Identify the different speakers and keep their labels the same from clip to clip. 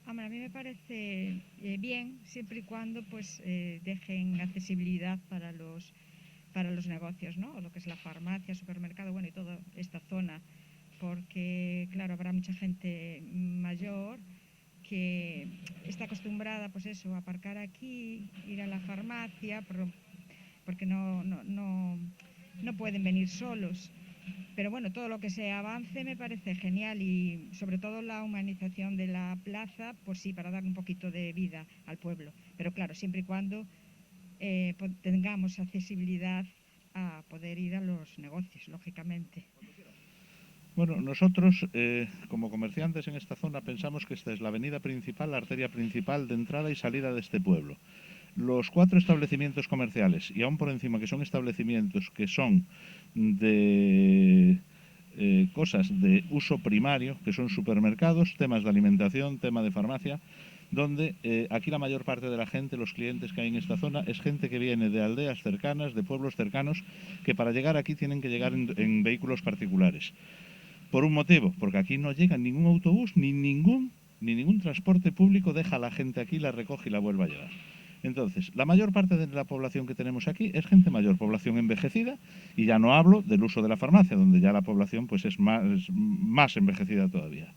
Speaker 1: Hombre, a mí me parece bien, siempre y cuando pues dejen accesibilidad para los negocios, ¿no? O lo que es la farmacia, supermercado, bueno, y toda esta zona, porque claro, habrá mucha gente mayor que está acostumbrada, pues eso, a aparcar aquí, ir a la farmacia, porque no pueden venir solos. Pero bueno, todo lo que sea avance me parece genial y sobre todo la humanización de la plaza, pues sí, para dar un poquito de vida al pueblo. Pero claro, siempre y cuando tengamos accesibilidad a poder ir a los negocios, lógicamente.
Speaker 2: Bueno, nosotros como comerciantes en esta zona pensamos que esta es la avenida principal, la arteria principal de entrada y salida de este pueblo. Los 4 establecimientos comerciales, y aún por encima que son establecimientos que son de cosas de uso primario, que son supermercados, temas de alimentación, tema de farmacia, donde aquí la mayor parte de la gente, los clientes que hay en esta zona, es gente que viene de aldeas cercanas, de pueblos cercanos, que para llegar aquí tienen que llegar en vehículos particulares. Por un motivo, porque aquí no llega ningún autobús ni ningún transporte público deja a la gente aquí, la recoge y la vuelve a llevar. Entonces, la mayor parte de la población que tenemos aquí es gente mayor, población envejecida, y ya no hablo del uso de la farmacia, donde ya la población pues es más envejecida todavía.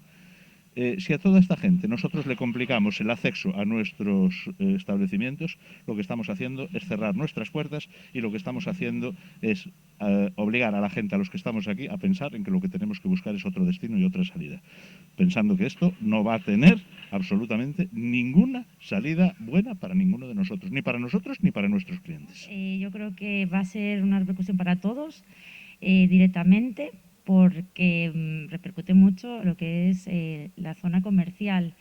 Speaker 2: Si a toda esta gente nosotros le complicamos el acceso a nuestros establecimientos, lo que estamos haciendo es cerrar nuestras puertas y lo que estamos haciendo es obligar a la gente, a los que estamos aquí, a pensar en que lo que tenemos que buscar es otro destino y otra salida, pensando que esto no va a tener absolutamente ninguna salida buena para ninguno de nosotros, ni para nosotros ni para nuestros clientes.
Speaker 3: Yo creo que va a ser una repercusión para todos directamente, porque repercute mucho lo que es la zona comercial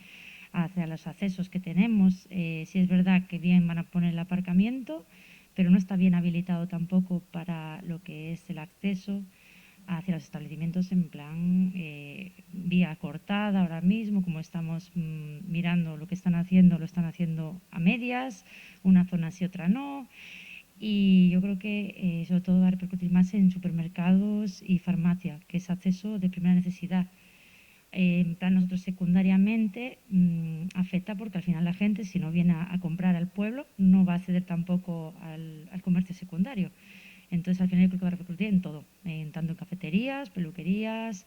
Speaker 3: hacia los accesos que tenemos. Sí es verdad que bien van a poner el aparcamiento, pero no está bien habilitado tampoco para lo que es el acceso hacia los establecimientos en plan vía cortada ahora mismo, como estamos mirando lo que están haciendo, lo están haciendo a medias, una zona sí, otra no. Y yo creo que sobre todo va a repercutir más en supermercados y farmacia, que es acceso de primera necesidad. En plan, nosotros secundariamente afecta porque al final la gente, si no viene a comprar al pueblo, no va a acceder tampoco al comercio secundario. Entonces, al final yo creo que va a repercutir en todo, tanto en cafeterías, peluquerías,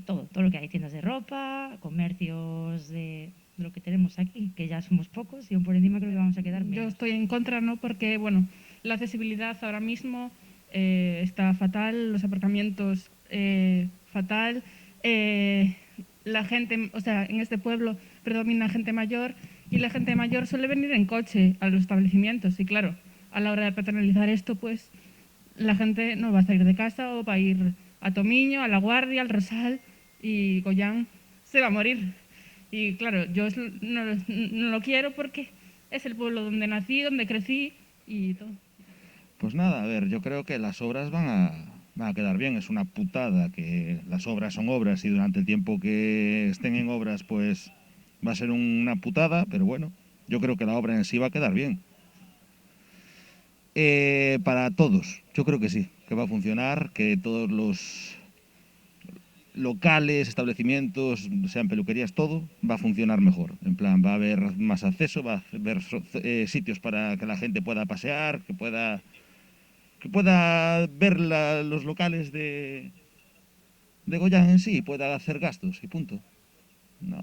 Speaker 3: todo lo que hay, tiendas de ropa, comercios de lo que tenemos aquí, que ya somos pocos y aún por encima creo que vamos a quedar
Speaker 4: Yo
Speaker 3: menos.
Speaker 4: estoy en contra, ¿no? Porque, bueno, la accesibilidad ahora mismo está fatal, los aparcamientos fatal, la gente, o sea, en este pueblo predomina gente mayor y la gente mayor suele venir en coche a los establecimientos y claro, a la hora de paternalizar esto, pues la gente no va a salir de casa o va a ir a Tomiño, a La Guardia, al Rosal y Goyán se va a morir. Y claro, yo no lo quiero porque es el pueblo donde nací, donde crecí y todo.
Speaker 5: Pues nada, a ver, yo creo que las obras van a quedar bien. Es una putada que las obras son obras y durante el tiempo que estén en obras, pues va a ser una putada, pero bueno, yo creo que la obra en sí va a quedar bien. Para todos, yo creo que sí, que va a funcionar, que todos los locales, establecimientos, sean peluquerías, todo va a funcionar mejor. En plan, va a haber más acceso, va a haber sitios para que la gente pueda pasear, que pueda ver los locales de Goyán en sí, pueda hacer gastos y punto. No,